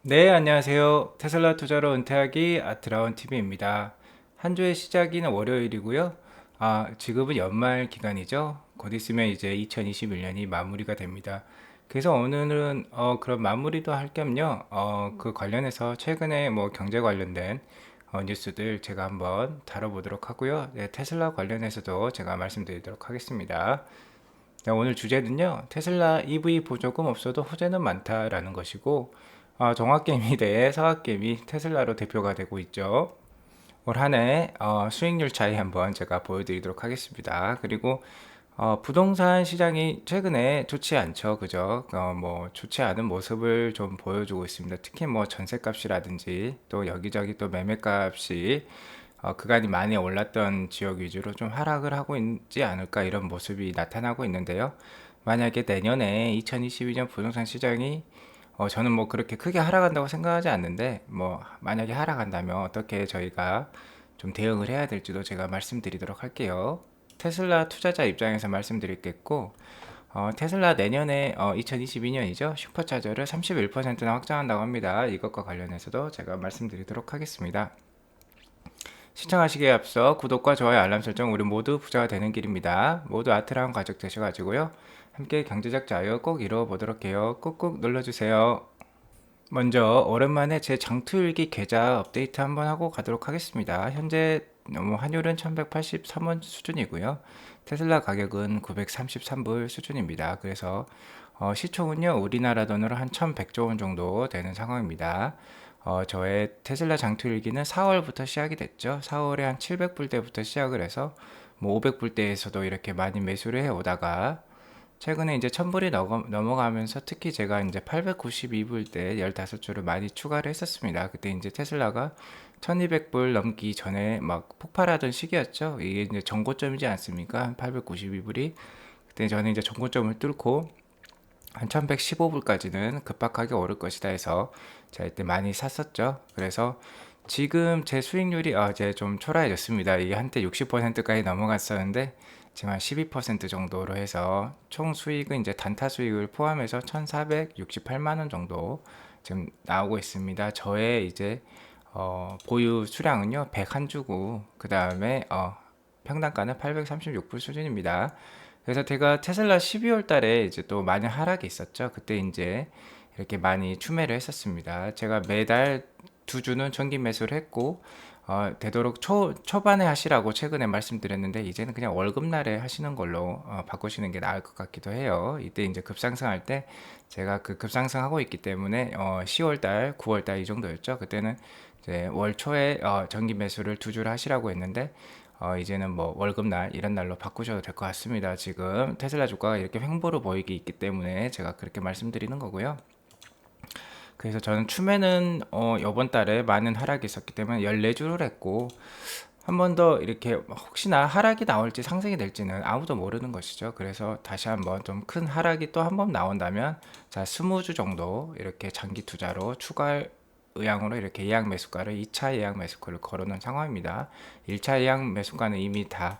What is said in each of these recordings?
네, 안녕하세요. 테슬라 투자로 은퇴하기 아트라운 TV입니다. 한 주의 시작이는 월요일이고요. 지금은 연말 기간이죠. 곧 있으면 이제 2021년이 마무리가 됩니다. 그래서 오늘은 그런 마무리도 할 겸요. 그 관련해서 최근에 뭐 경제 관련된 뉴스들 제가 한번 다뤄보도록 하고요. 네, 테슬라 관련해서도 제가 말씀드리도록 하겠습니다. 네, 오늘 주제는요, 테슬라 EV 보조금 없어도 호재는 많다라는 것이고, 종합개미대의 서학개미 테슬라로 대표가 되고 있죠. 올 한 해 수익률 차이 한번 제가 보여드리도록 하겠습니다. 그리고 부동산 시장이 최근에 좋지 않죠, 그죠? 뭐 좋지 않은 모습을 좀 보여주고 있습니다. 특히 뭐 전세값이라든지 또 여기저기 또 매매값이 그간이 많이 올랐던 지역 위주로 좀 하락을 하고 있지 않을까 이런 모습이 나타나고 있는데요. 만약에 내년에 2022년 부동산 시장이 저는 뭐 그렇게 크게 하락한다고 생각하지 않는데 뭐 만약에 하락한다면 어떻게 저희가 좀 대응을 해야 될지도 제가 말씀드리도록 할게요. 테슬라 투자자 입장에서 말씀드리겠고 테슬라 내년에 2022년이죠. 슈퍼차저를 31%나 확장한다고 합니다. 이것과 관련해서도 제가 말씀드리도록 하겠습니다. 시청하시기에 앞서 구독과 좋아요 알람 설정 우리 모두 부자가 되는 길입니다. 모두 아트라운 가족 되셔가지고요. 함께 경제적 자유 꼭 이루어 보도록 해요. 꾹꾹 눌러주세요. 먼저 오랜만에 제 장투일기 계좌 업데이트 한번 하고 가도록 하겠습니다. 현재 환율은 1183원 수준이고요. 테슬라 가격은 933불 수준입니다. 그래서 시총은요 우리나라 돈으로 한 1100조 원 정도 되는 상황입니다. 저의 테슬라 장투일기는 4월부터 시작이 됐죠. 4월에 한 700불대부터 시작을 해서 뭐 500불대에서도 이렇게 많이 매수를 해 오다가 최근에 이제 1000불이 넘어가면서 특히 제가 이제 892불 때 15주를 많이 추가를 했었습니다. 그때 이제 테슬라가 1200불 넘기 전에 막 폭발하던 시기였죠. 이게 이제 전고점이지 않습니까? 892불이. 그때 저는 이제 전고점을 뚫고 한 1115불까지는 급박하게 오를 것이다 해서 제가 이때 많이 샀었죠. 그래서 지금 제 수익률이 이제 좀 초라해졌습니다. 이게 한때 60%까지 넘어갔었는데 지금 한 12% 정도로 해서 총 수익은 이제 단타 수익을 포함해서 1,468만 원 정도 지금 나오고 있습니다. 저의 이제 보유 수량은요 101주고 그 다음에 평단가는 836불 수준입니다. 그래서 제가 테슬라 12월 달에 이제 또 많이 하락이 있었죠. 그때 이제 이렇게 많이 추매를 했었습니다. 제가 매달 두 주는 정기 매수를 했고 되도록 초반에 하시라고 최근에 말씀드렸는데 이제는 그냥 월급날에 하시는 걸로 바꾸시는 게 나을 것 같기도 해요. 이때 이제 급상승할 때 제가 그 급상승하고 있기 때문에 10월달, 9월달 이 정도였죠. 그때는 이제 월 초에 정기 매수를 두 주를 하시라고 했는데 이제는 뭐 월급날 이런 날로 바꾸셔도 될 것 같습니다. 지금 테슬라 주가가 이렇게 횡보로 보이기 있기 때문에 제가 그렇게 말씀드리는 거고요. 그래서 저는 추매는 이번 달에 많은 하락이 있었기 때문에 14주를 했고 한 번 더 이렇게 혹시나 하락이 나올지 상승이 될지는 아무도 모르는 것이죠. 그래서 다시 한번 좀 큰 하락이 또 한 번 나온다면 자 20주 정도 이렇게 장기 투자로 추가 의향으로 이렇게 예약 매수가를 2차 예약 매수가를 걸어놓은 상황입니다. 1차 예약 매수가는 이미 다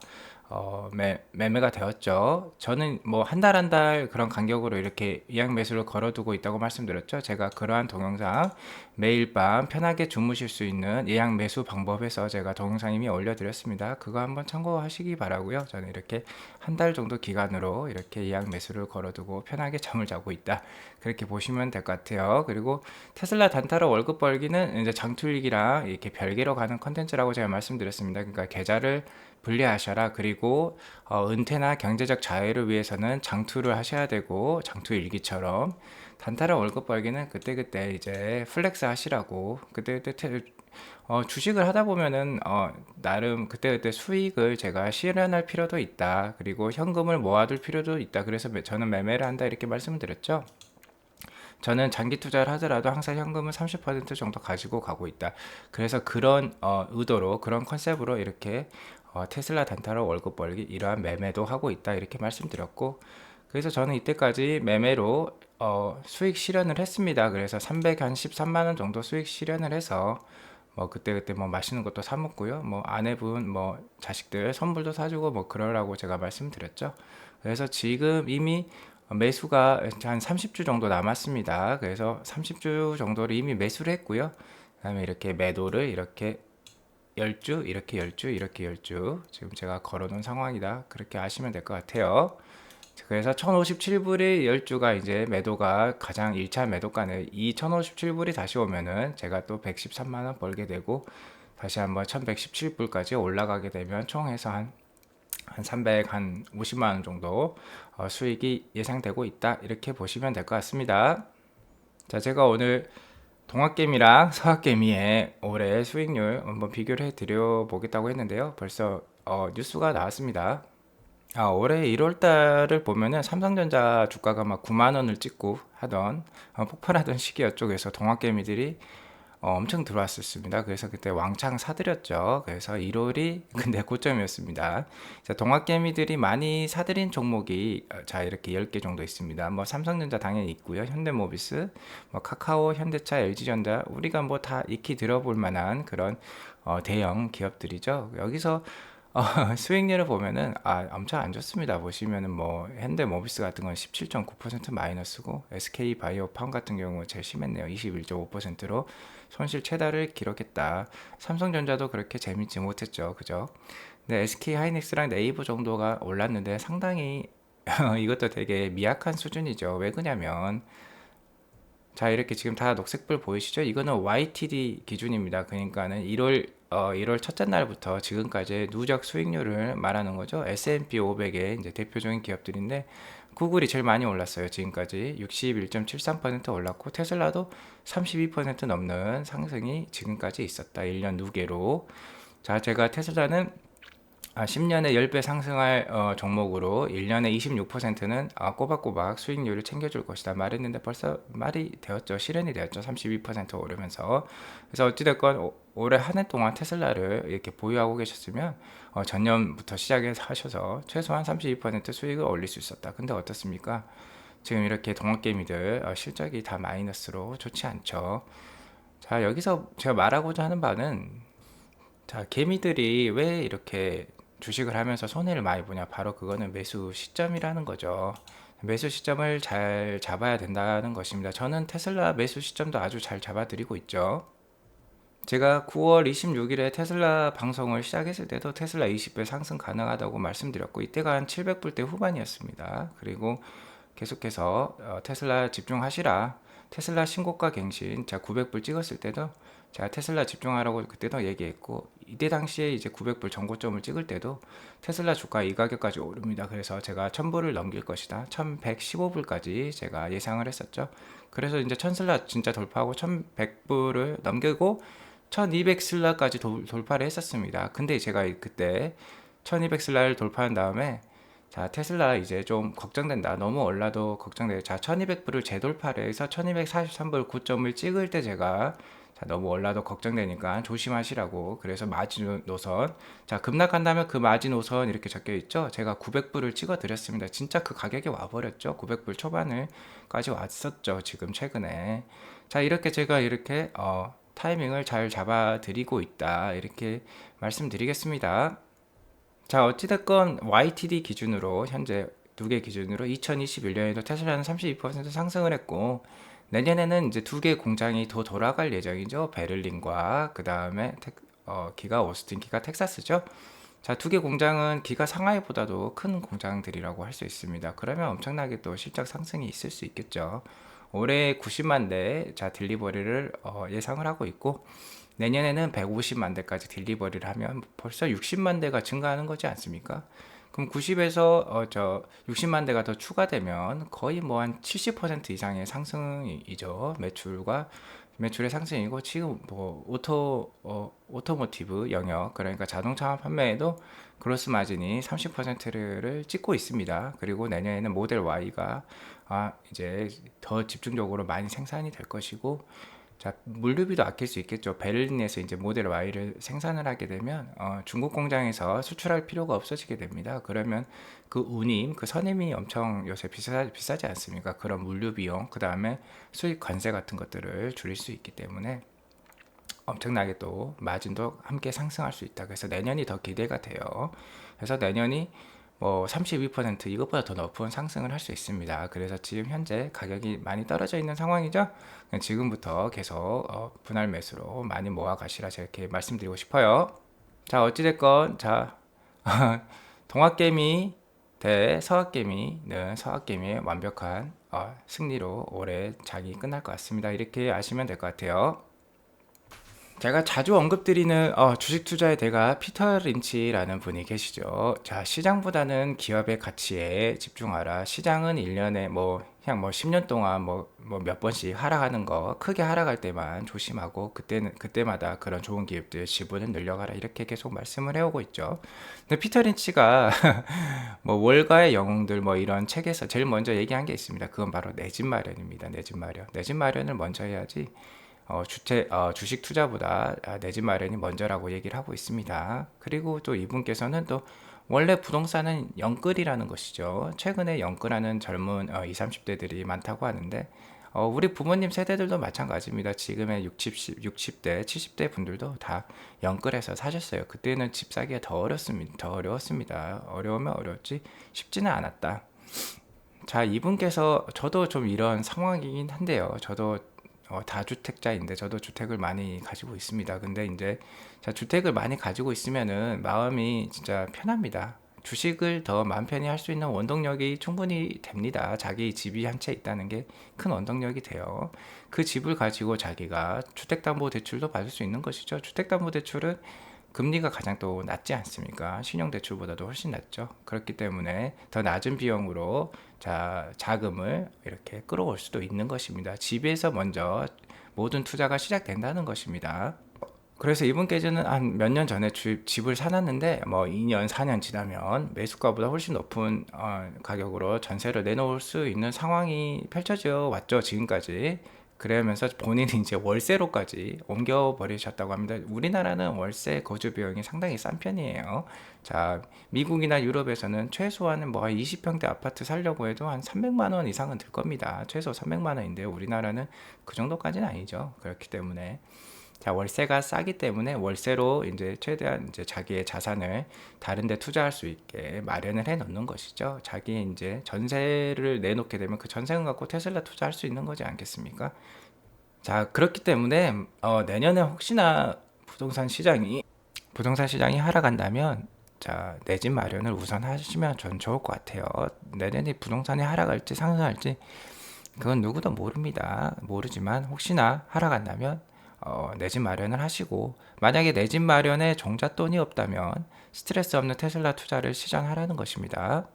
매매가 되었죠. 저는 뭐 한 달 한 달 그런 간격으로 이렇게 예약 매수를 걸어두고 있다고 말씀드렸죠. 제가 그러한 동영상 매일 밤 편하게 주무실 수 있는 예약 매수 방법에서 제가 동영상 이미 올려드렸습니다. 그거 한번 참고하시기 바라고요. 저는 이렇게 한 달 정도 기간으로 이렇게 예약 매수를 걸어두고 편하게 잠을 자고 있다. 그렇게 보시면 될 것 같아요. 그리고 테슬라 단타로 월급 벌기는 이제 장투일기랑 이렇게 별개로 가는 컨텐츠라고 제가 말씀드렸습니다. 그러니까 계좌를 분리하셔라. 그리고 은퇴나 경제적 자유를 위해서는 장투를 하셔야 되고 장투 일기처럼 단타로 월급 벌기는 그때그때 이제 플렉스 하시라고 그때그때 주식을 하다 보면은 나름 그때그때 수익을 제가 실현할 필요도 있다. 그리고 현금을 모아둘 필요도 있다. 그래서 저는 매매를 한다 이렇게 말씀드렸죠. 저는 장기 투자를 하더라도 항상 현금을 30% 정도 가지고 가고 있다. 그래서 그런 의도로 그런 컨셉으로 이렇게 테슬라 단타로 월급 벌기 이러한 매매도 하고 있다 이렇게 말씀드렸고 그래서 저는 이때까지 매매로 수익 실현을 했습니다. 그래서 313만 원 정도 수익 실현을 해서 뭐 그때그때 뭐 맛있는 것도 사 먹고요. 뭐 아내분 뭐 자식들 선물도 사주고 뭐 그러라고 제가 말씀드렸죠. 그래서 지금 이미 매수가 한 30주 정도 남았습니다. 그래서 30주 정도를 이미 매수를 했고요. 그다음에 이렇게 매도를 이렇게 10주, 이렇게 10주, 이렇게 10주 지금 제가 걸어놓은 상황이다. 그렇게 아시면 될 것 같아요. 그래서 1057불이 10주가 이제 매도가 가장 1차 매도가는 이 1057불이 다시 오면은 제가 또 113만원 벌게 되고 다시 한번 1117불까지 올라가게 되면 총 해서 한 350만원 정도 수익이 예상되고 있다. 이렇게 보시면 될 것 같습니다. 자, 제가 오늘 동학개미랑 서학개미의 올해 수익률 한번 비교를 해드려 보겠다고 했는데요. 벌써 뉴스가 나왔습니다. 올해 1월 달을 보면은 삼성전자 주가가 막 9만 원을 찍고 하던 폭발하던 시기였죠. 그래서 동학개미들이 엄청 들어왔었습니다. 그래서 그때 왕창 사들였죠. 그래서 1월이 근데 고점이었습니다. 자, 동학개미들이 많이 사들인 종목이 자 이렇게 10개 정도 있습니다. 뭐 삼성전자 당연히 있고요. 현대모비스, 뭐 카카오, 현대차, LG전자 우리가 뭐 다 익히 들어볼 만한 그런 대형 기업들이죠. 여기서 수익률을 보면은 엄청 안 좋습니다. 보시면은 뭐 현대모비스 같은 건 17.9% 마이너스고 SK바이오팜 같은 경우 제일 심했네요. 21.5%로 손실 최다를 기록했다. 삼성전자도 그렇게 재밌지 못했죠. 그죠? 근데 SK하이닉스랑 네이버 정도가 올랐는데 상당히 이것도 되게 미약한 수준이죠. 왜 그러냐면 자 이렇게 지금 다 녹색불 보이시죠? 이거는 YTD 기준입니다. 그러니까는 1월 첫째 날부터 지금까지 누적 수익률을 말하는 거죠. S&P 500의 이제 대표적인 기업들인데 구글이 제일 많이 올랐어요. 지금까지 61.73% 올랐고 테슬라도 32% 넘는 상승이 지금까지 있었다. 1년 누계로. 자, 제가 테슬라는 10년에 10배 상승할 종목으로 1년에 26%는 꼬박꼬박 수익률을 챙겨줄 것이다 말했는데 벌써 말이 되었죠. 실현이 되었죠. 32% 오르면서. 그래서 어찌됐건 올해 한 해 동안 테슬라를 이렇게 보유하고 계셨으면 전년부터 시작해서 하셔서 최소한 32% 수익을 올릴 수 있었다. 근데 어떻습니까? 지금 이렇게 동학개미들 실적이 다 마이너스로 좋지 않죠. 자, 여기서 제가 말하고자 하는 바는 자, 개미들이 왜 이렇게 주식을 하면서 손해를 많이 보냐? 바로 그거는 매수 시점이라는 거죠. 매수 시점을 잘 잡아야 된다는 것입니다. 저는 테슬라 매수 시점도 아주 잘 잡아드리고 있죠. 제가 9월 26일에 테슬라 방송을 시작했을 때도 테슬라 20배 상승 가능하다고 말씀드렸고 이때가 한 700불대 후반이었습니다. 그리고 계속해서 테슬라 집중하시라. 테슬라 신고가 갱신 제가 900불 찍었을 때도 제가 테슬라 집중하라고 그때도 얘기했고 이때 당시에 이제 900불 전고점을 찍을 때도 테슬라 주가 이 가격까지 오릅니다. 그래서 제가 1000불을 넘길 것이다. 1115불까지 제가 예상을 했었죠. 그래서 이제 테슬라 진짜 돌파하고 1100불을 넘기고 1200슬라까지 돌파를 했었습니다. 근데 제가 그때 1200슬라를 돌파한 다음에 자 테슬라 이제 좀 걱정된다. 너무 올라도 걱정돼요. 자 1200불을 재돌파를 해서 1243불 고점을 찍을 때 제가 자 너무 올라도 걱정되니까 조심하시라고 그래서 마지노선 자 급락한다면 그 마지노선 이렇게 적혀 있죠. 제가 900불을 찍어 드렸습니다. 진짜 그 가격에 와버렸죠. 900불 초반을까지 왔었죠. 지금 최근에 자 이렇게 제가 이렇게 타이밍을 잘 잡아 드리고 있다 이렇게 말씀드리겠습니다. 자, 어찌됐건 YTD 기준으로 현재 두 개 기준으로 2021년에도 테슬라는 32% 상승을 했고 내년에는 이제 두 개 공장이 더 돌아갈 예정이죠. 베를린과 그 다음에 기가 오스틴, 기가 텍사스죠. 자, 두 개 공장은 기가 상하이보다도 큰 공장들이라고 할 수 있습니다. 그러면 엄청나게 또 실적 상승이 있을 수 있겠죠. 올해 90만 대 자 딜리버리를 예상을 하고 있고 내년에는 150만 대까지 딜리버리를 하면 벌써 60만 대가 증가하는 거지 않습니까? 그럼 90에서 60만 대가 더 추가되면 거의 뭐 한 70% 이상의 상승이죠. 매출의 상승이고 지금 뭐 오토모티브 영역 그러니까 자동차 판매에도 그로스 마진이 30%를 찍고 있습니다. 그리고 내년에는 모델 Y가 이제 더 집중적으로 많이 생산이 될 것이고 자, 물류비도 아낄 수 있겠죠. 베를린에서 이제 모델 Y를 생산을 하게 되면 중국 공장에서 수출할 필요가 없어지게 됩니다. 그러면 그 운임, 그 선임이 엄청 요새 비싸지 않습니까? 그런 물류 비용, 그 다음에 수입 관세 같은 것들을 줄일 수 있기 때문에 엄청나게 또 마진도 함께 상승할 수 있다. 그래서 내년이 더 기대가 돼요. 그래서 내년이 뭐 32% 이것보다 더 높은 상승을 할 수 있습니다. 그래서 지금 현재 가격이 많이 떨어져 있는 상황이죠. 지금부터 계속 분할 매수로 많이 모아 가시라 제가 이렇게 말씀드리고 싶어요. 자, 어찌됐건 자 동학개미 대 서학개미는 서학개미의 완벽한 승리로 올해 장이 끝날 것 같습니다. 이렇게 아시면 될 것 같아요. 제가 자주 언급드리는 주식 투자의 대가 피터 린치라는 분이 계시죠. 자, 시장보다는 기업의 가치에 집중하라. 시장은 1년에 그냥 10년 동안 몇 번씩 하락하는 거, 크게 하락할 때만 조심하고 그때마다 그런 좋은 기업들 지분을 늘려가라. 이렇게 계속 말씀을 해오고 있죠. 근데 피터 린치가 월가의 영웅들 이런 책에서 제일 먼저 얘기한 게 있습니다. 그건 바로 내 집 마련입니다. 내 집 마련. 내 집 마련을 먼저 해야지 주식 투자보다 내 집 마련이 먼저라고 얘기를 하고 있습니다. 그리고 또 이분께서는 또 원래 부동산은 영끌이라는 것이죠. 최근에 영끌하는 젊은 20, 30대들이 많다고 하는데 우리 부모님 세대들도 마찬가지입니다. 지금의 60대, 70대 분들도 다 영끌해서 사셨어요. 그때는 집 사기가 더 어려웠습니다. 어려우면 어려웠지 쉽지는 않았다. 자, 이분께서 저도 좀 이런 상황이긴 한데요. 저도 다주택자인데 저도 주택을 많이 가지고 있습니다. 근데 이제 주택을 많이 가지고 있으면은 마음이 진짜 편합니다. 주식을 더 마음 편히 할 수 있는 원동력이 충분히 됩니다. 자기 집이 한 채 있다는 게 큰 원동력이 돼요. 그 집을 가지고 자기가 주택담보대출도 받을 수 있는 것이죠. 주택담보대출은 금리가 가장 또 낮지 않습니까? 신용대출보다도 훨씬 낮죠. 그렇기 때문에 더 낮은 비용으로 자금을 이렇게 끌어올 수도 있는 것입니다. 집에서 먼저 모든 투자가 시작된다는 것입니다. 그래서 이분께서는 한 몇 년 전에 집을 사놨는데 2년, 4년 지나면 매수가보다 훨씬 높은 가격으로 전세를 내놓을 수 있는 상황이 펼쳐져 왔죠, 지금까지. 그러면서 본인이 이제 월세로까지 옮겨버리셨다고 합니다. 우리나라는 월세 거주 비용이 상당히 싼 편이에요. 자, 미국이나 유럽에서는 최소한 20평대 아파트 살려고 해도 한 300만 원 이상은 들 겁니다. 최소 300만 원인데요. 우리나라는 그 정도까지는 아니죠. 그렇기 때문에 월세가 싸기 때문에 월세로 이제 최대한 이제 자기의 자산을 다른 데 투자할 수 있게 마련을 해 놓는 것이죠. 자기 이제 전세를 내놓게 되면 그 전세금 갖고 테슬라 투자할 수 있는 거지 않겠습니까? 자, 그렇기 때문에 내년에 혹시나 부동산 시장이 하락한다면 내 집 마련을 우선 하시면 전 좋을 것 같아요. 내년에 부동산이 하락할지 상승할지 그건 누구도 모릅니다. 모르지만 혹시나 하락한다면 내 집 마련을 하시고, 만약에 내 집 마련에 종잣돈이 없다면 스트레스 없는 테슬라 투자를 시전하라는 것입니다.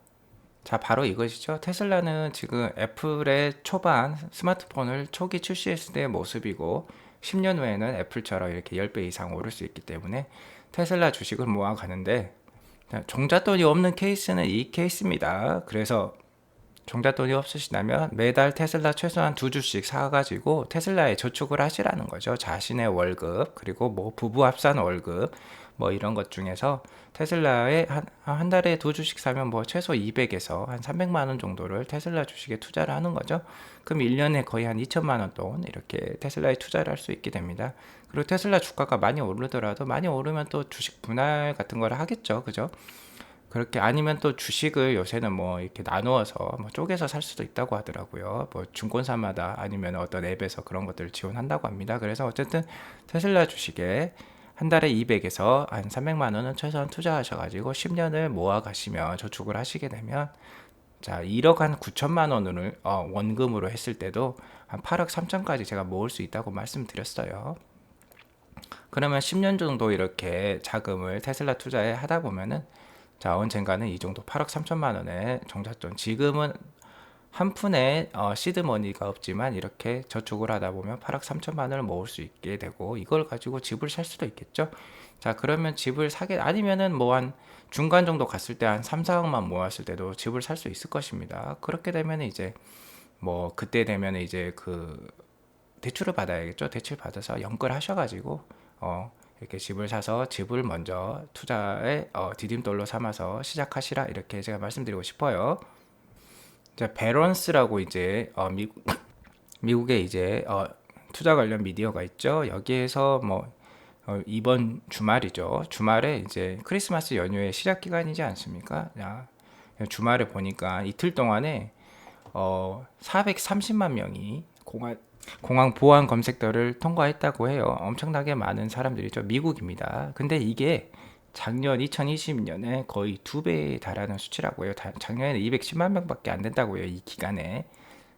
자, 바로 이것이죠. 테슬라는 지금 애플의 초반 스마트폰을 초기 출시했을 때의 모습이고 10년 후에는 애플처럼 이렇게 10배 이상 오를 수 있기 때문에 테슬라 주식을 모아가는데, 종잣돈이 없는 케이스는 이 케이스입니다. 그래서 종잣돈이 없으시다면 매달 테슬라 최소한 2주씩 사가지고 테슬라에 저축을 하시라는 거죠. 자신의 월급, 그리고 부부 합산 월급, 이런 것 중에서 테슬라에 한 달에 2주씩 사면 최소 200에서 한 300만 원 정도를 테슬라 주식에 투자를 하는 거죠. 그럼 1년에 거의 한 2천만 원 돈 이렇게 테슬라에 투자를 할 수 있게 됩니다. 그리고 테슬라 주가가 많이 오르더라도 많이 오르면 또 주식 분할 같은 걸 하겠죠. 그죠? 그렇게 아니면 또 주식을 요새는 이렇게 나누어서 쪼개서 살 수도 있다고 하더라고요. 증권사마다 아니면 어떤 앱에서 그런 것들을 지원한다고 합니다. 그래서 어쨌든 테슬라 주식에 한 달에 200에서 한 300만 원은 최소한 투자하셔가지고 10년을 모아 가시면 저축을 하시게 되면 1억 한 9천만 원을 원금으로 했을 때도 한 8억 3천까지 제가 모을 수 있다고 말씀드렸어요. 그러면 10년 정도 이렇게 자금을 테슬라 투자에 하다 보면은 언젠가는 이 정도 8억 3천만 원의 종잣돈, 지금은 한 푼의 시드머니가 없지만 이렇게 저축을 하다 보면 8억 3천만 원을 모을 수 있게 되고 이걸 가지고 집을 살 수도 있겠죠. 자, 그러면 집을 사게 아니면은 한 중간 정도 갔을 때 한 3, 4억만 모았을 때도 집을 살 수 있을 것입니다. 그렇게 되면 이제 그때 되면 이제 그 대출을 받아야겠죠. 대출 받아서 연끌하셔가지고 이렇게 집을 사서 집을 먼저 투자에 디딤돌로 삼아서 시작하시라 이렇게 제가 말씀드리고 싶어요. 자, 베런스라고 이제 미국의 이제 투자 관련 미디어가 있죠. 여기에서 이번 주말이죠. 주말에 이제 크리스마스 연휴의 시작 기간이지 않습니까? 주말에 보니까 이틀 동안에 430만 명이 공항 보안 검색대를 통과했다고 해요. 엄청나게 많은 사람들이죠. 미국입니다. 근데 이게 작년 2020년에 거의 2배에 달하는 수치라고요. 작년에는 210만 명밖에 안 된다고요. 이 기간에.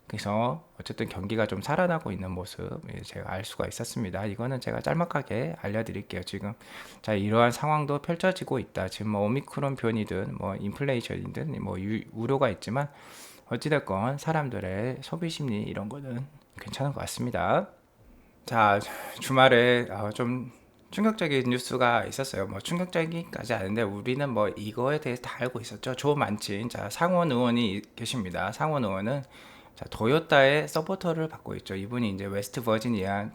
그래서 어쨌든 경기가 좀 살아나고 있는 모습 제가 알 수가 있었습니다. 이거는 제가 짤막하게 알려드릴게요. 지금 자, 이러한 상황도 펼쳐지고 있다. 지금 뭐 오미크론 변이든 뭐 인플레이션이든 뭐 우려가 있지만 어찌됐건 사람들의 소비 심리 이런 거는 괜찮은 것 같습니다. 자, 주말에 좀 충격적인 뉴스가 있었어요. 뭐 충격적이까지 아닌데 우리는 뭐 이거에 대해서 다 알고 있었죠. 조 만친 자 상원 의원이 계십니다. 상원 의원은 자 도요타의 서포터를 받고 있죠. 이분이 이제 웨스트 버지니아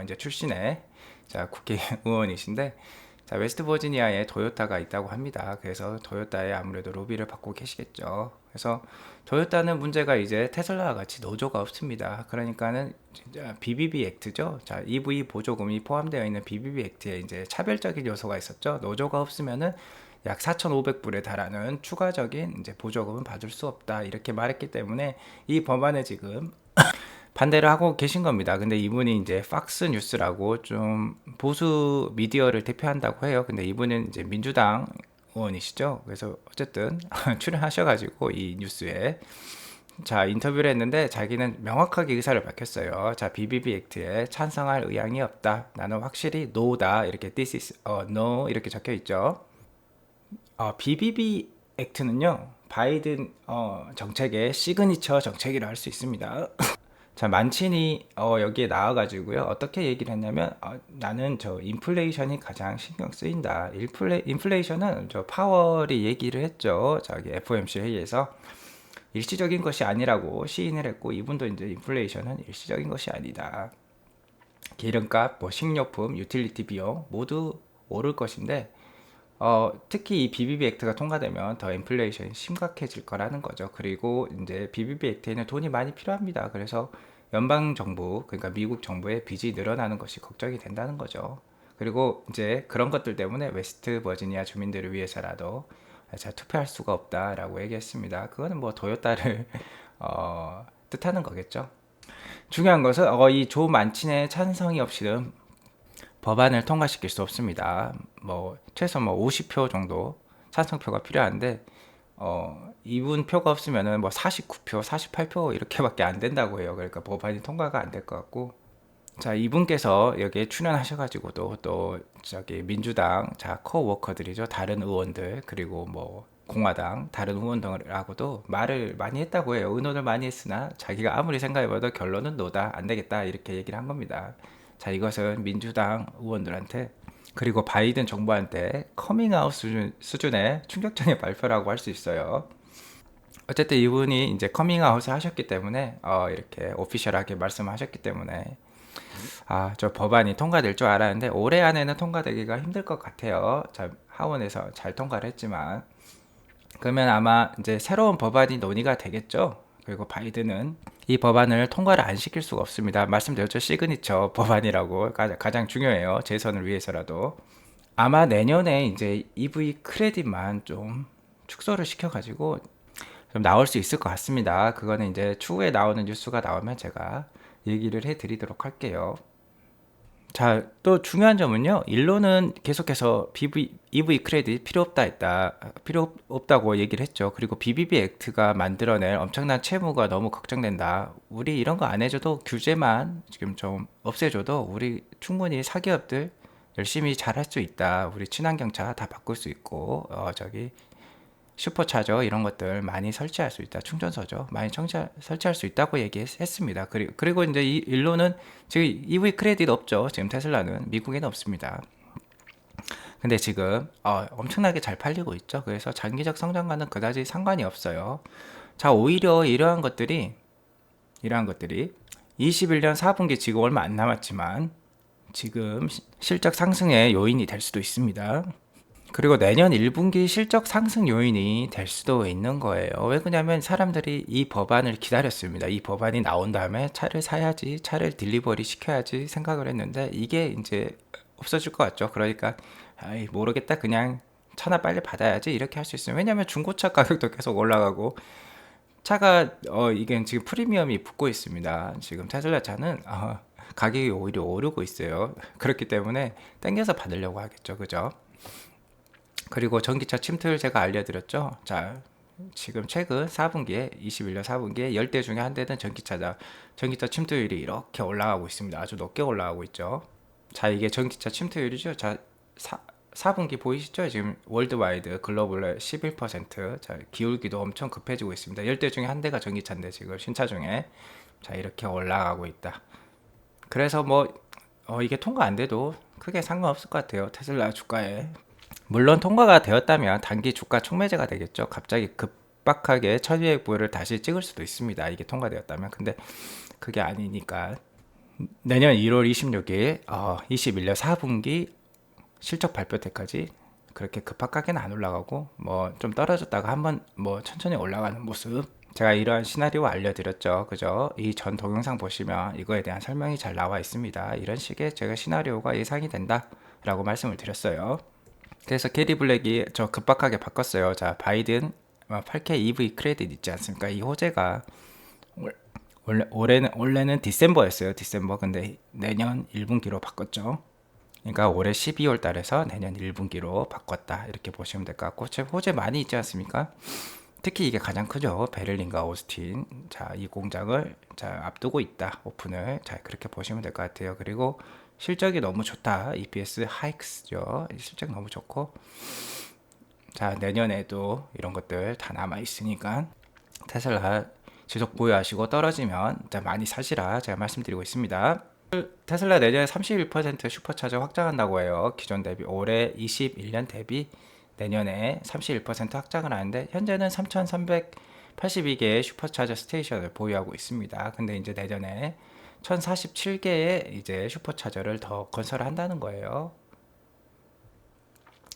이제 출신의 자 국회의원이신데 자 웨스트 버지니아에 도요타가 있다고 합니다. 그래서 도요타에 아무래도 로비를 받고 계시겠죠. 그래서 도요타는 문제가 이제 테슬라와 같이 노조가 없습니다. 그러니까는 진짜 BBB 액트죠. 자, EV 보조금이 포함되어 있는 BBB 액트에 이제 차별적인 요소가 있었죠. 노조가 없으면은 약 4,500불에 달하는 추가적인 이제 보조금은 받을 수 없다. 이렇게 말했기 때문에 이 법안에 지금 반대를 하고 계신 겁니다. 근데 이분이 이제 팍스 뉴스라고 좀 보수 미디어를 대표한다고 해요. 근데 이분은 이제 민주당 의원이시죠. 그래서 어쨌든 출연하셔가지고 이 뉴스에 자 인터뷰를 했는데 자기는 명확하게 의사를 밝혔어요. 자 BBB 액트에 찬성할 의향이 없다. 나는 확실히 no다. 이렇게 this is no 이렇게 적혀 있죠. BBB 액트는요 바이든 정책의 시그니처 정책이라 할 수 있습니다. 자, 만친이 여기에 나와가지고요. 어떻게 얘기를 했냐면 나는 저 인플레이션이 가장 신경 쓰인다. 인플레이션은 저 파월이 얘기를 했죠. 저기 FOMC 회의에서 일시적인 것이 아니라고 시인을 했고 이분도 이제 인플레이션은 일시적인 것이 아니다. 기름값, 뭐 식료품, 유틸리티 비용 모두 오를 것인데 특히 이 BBB 액트가 통과되면 더 인플레이션이 심각해질 거라는 거죠. 그리고 이제 BBB 액트에는 돈이 많이 필요합니다. 그래서 연방 정부, 그러니까 미국 정부의 빚이 늘어나는 것이 걱정이 된다는 거죠. 그리고 이제 그런 것들 때문에 웨스트 버지니아 주민들을 위해서라도 자, 투표할 수가 없다라고 얘기했습니다. 그거는 뭐 도요타를 뜻하는 거겠죠. 중요한 것은 이 조 만친의 찬성이 없이는 법안을 통과시킬 수 없습니다. 뭐 최소 뭐 50표 정도 찬성표가 필요한데 이분 표가 없으면은 뭐 49표, 48표 이렇게밖에 안 된다고 해요. 그러니까 법안이 통과가 안 될 것 같고 자 이분께서 여기에 출연하셔가지고도 또 저기 민주당 자 코워커들이죠 다른 의원들 그리고 뭐 공화당 다른 의원들하고도 말을 많이 했다고 해요. 의논을 많이 했으나 자기가 아무리 생각해봐도 결론은 노다 안 되겠다 이렇게 얘기를 한 겁니다. 자 이것은 민주당 의원들한테 그리고 바이든 정부한테 커밍아웃 수준의 충격적인 발표라고 할 수 있어요. 어쨌든 이분이 이제 커밍아웃을 하셨기 때문에 이렇게 오피셜하게 말씀하셨기 때문에 저 법안이 통과될 줄 알았는데 올해 안에는 통과되기가 힘들 것 같아요. 자, 하원에서 잘 통과를 했지만 그러면 아마 이제 새로운 법안이 논의가 되겠죠. 그리고 바이든은 이 법안을 통과를 안 시킬 수가 없습니다. 말씀드렸죠. 시그니처 법안이라고 가장 중요해요. 재선을 위해서라도. 아마 내년에 이제 EV 크레딧만 좀 축소를 시켜가지고 좀 나올 수 있을 것 같습니다. 그거는 이제 추후에 나오는 뉴스가 나오면 제가 얘기를 해드리도록 할게요. 자, 또 중요한 점은요. 일론은 계속해서 EV 크레딧 필요 없다고 얘기를 했죠. 그리고 BBB 액트가 만들어낼 엄청난 채무가 너무 걱정된다. 우리 이런 거 안 해줘도 규제만 지금 좀 없애줘도 우리 충분히 사기업들 열심히 잘 할 수 있다. 우리 친환경차 다 바꿀 수 있고, 저기 슈퍼차저 이런 것들 많이 설치할 수 있다. 충전소죠. 많이 설치할 수 있다고 얘기했습니다. 그리고 이제 이 일론은 지금 EV 크레딧 없죠. 지금 테슬라는 미국에는 없습니다. 근데 지금 엄청나게 잘 팔리고 있죠. 그래서 장기적 성장과는 그다지 상관이 없어요. 자, 오히려 이러한 것들이 21년 4분기 지금 얼마 안 남았지만 지금 실적 상승의 요인이 될 수도 있습니다. 그리고 내년 1분기 실적 상승 요인이 될 수도 있는 거예요. 왜 그러냐면 사람들이 이 법안을 기다렸습니다. 이 법안이 나온 다음에 차를 사야지, 차를 딜리버리 시켜야지 생각을 했는데 이게 이제 없어질 것 같죠. 그러니까 모르겠다 그냥 차나 빨리 받아야지 이렇게 할 수 있어요. 왜냐면 중고차 가격도 계속 올라가고 차가 이게 지금 프리미엄이 붙고 있습니다. 지금 테슬라 차는 가격이 오히려 오르고 있어요. 그렇기 때문에 땡겨서 받으려고 하겠죠. 그죠? 그리고 전기차 침투율 제가 알려드렸죠. 자, 지금 최근 4분기에 21년 4분기에 10대 중에 한 대는 전기차다. 전기차 침투율이 이렇게 올라가고 있습니다. 아주 높게 올라가고 있죠. 자, 이게 전기차 침투율이죠. 자, 4분기 보이시죠? 지금 월드와이드 글로벌의 11%. 자, 기울기도 엄청 급해지고 있습니다. 10대 중에 한 대가 전기차인데 지금 신차 중에 자, 이렇게 올라가고 있다. 그래서 뭐 이게 통과 안 돼도 크게 상관없을 것 같아요. 테슬라 주가에. 물론 통과가 되었다면 단기 주가 촉매제가 되겠죠. 갑자기 급박하게 1200불을 다시 찍을 수도 있습니다. 이게 통과되었다면. 근데 그게 아니니까 내년 1월 26일 21년 4분기 실적 발표 때까지 그렇게 급박하게는 안 올라가고 뭐 좀 떨어졌다가 한번 뭐 천천히 올라가는 모습, 제가 이러한 시나리오 알려드렸죠. 그죠? 이 전 동영상 보시면 이거에 대한 설명이 잘 나와 있습니다. 이런 식의 제가 시나리오가 예상이 된다 라고 말씀을 드렸어요. 그래서 게리 블랙이 저 급박하게 바꿨어요. 자, 바이든 8K EV 크레딧 있지 않습니까? 이 호재가 원래는 디셈버였어요. 디셈버. 근데 내년 1분기로 바꿨죠. 그러니까 올해 12월 달에서 내년 1분기로 바꿨다. 이렇게 보시면 될 것 같고, 호재 많이 있지 않습니까? 특히 이게 가장 크죠. 베를린과 오스틴. 자, 이 공장을 앞두고 있다. 오픈을. 자, 그렇게 보시면 될 것 같아요. 그리고 실적이 너무 좋다. EPS 하이크스죠. 실적 너무 좋고. 자, 내년에도 이런 것들 다 남아 있으니까 테슬라 지속 보유하시고 떨어지면 많이 사시라 제가 말씀드리고 있습니다. 테슬라 내년에 31% 슈퍼차저 확장한다고 해요. 기존 대비 올해 21년 대비 내년에 31% 확장을 하는데 현재는 3,382개의 슈퍼차저 스테이션을 보유하고 있습니다. 근데 이제 내년에 1,047개의 이제 슈퍼차저를 더 건설한다는 거예요.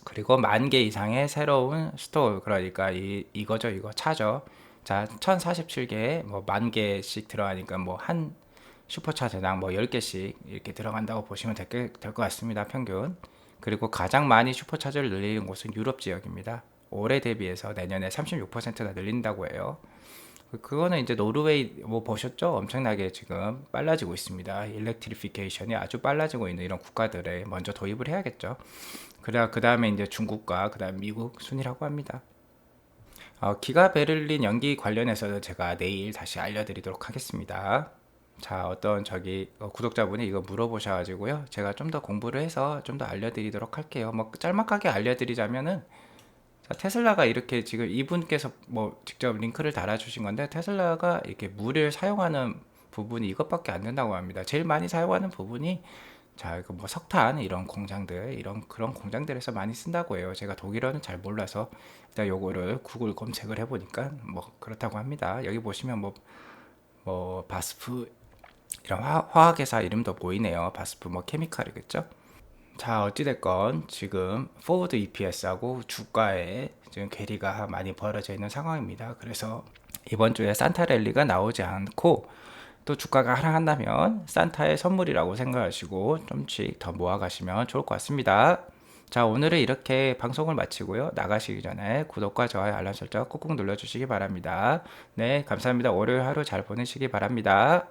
그리고 10,000개 이상의 새로운 스토어, 그러니까 이거죠. 이거 차죠. 자, 1,047개에 뭐 10,000개씩 들어가니까 뭐 한 슈퍼차저당 뭐 10개씩 이렇게 들어간다고 보시면 될 것 같습니다. 평균. 그리고 가장 많이 슈퍼차저를 늘리는 곳은 유럽 지역입니다. 올해 대비해서 내년에 36%나 늘린다고 해요. 그거는 이제 노르웨이 뭐 보셨죠? 엄청나게 지금 빨라지고 있습니다. 일렉트리피케이션이 아주 빨라지고 있는 이런 국가들에 먼저 도입을 해야겠죠. 그래야 그 다음에 이제 중국과 그 다음 미국 순이라고 합니다. 기가 베를린 연기 관련해서는 제가 내일 다시 알려드리도록 하겠습니다. 자, 어떤 구독자분이 이거 물어보셔가지고요. 제가 좀 더 공부를 해서 좀 더 알려드리도록 할게요. 뭐 짤막하게 알려드리자면은, 자, 테슬라가 이렇게 지금 이분께서 뭐 직접 링크를 달아주신 건데, 테슬라가 이렇게 물을 사용하는 부분이 이것밖에 안 된다고 합니다. 제일 많이 사용하는 부분이 자, 이거 뭐 석탄 이런 공장들, 그런 공장들에서 많이 쓴다고 해요. 제가 독일어는 잘 몰라서 일단 요거를 구글 검색을 해보니까 뭐 그렇다고 합니다. 여기 보시면 뭐 바스프 이런 화학회사 이름도 보이네요. 바스프 뭐 케미칼이겠죠. 자, 어찌됐건 지금 포워드 EPS하고 주가에 지금 괴리가 많이 벌어져 있는 상황입니다. 그래서 이번 주에 산타랠리가 나오지 않고 또 주가가 하락한다면 산타의 선물이라고 생각하시고 좀씩 더 모아가시면 좋을 것 같습니다. 자, 오늘은 이렇게 방송을 마치고요. 나가시기 전에 구독과 좋아요, 알람 설정 꾹꾹 눌러주시기 바랍니다. 네, 감사합니다. 월요일 하루 잘 보내시기 바랍니다.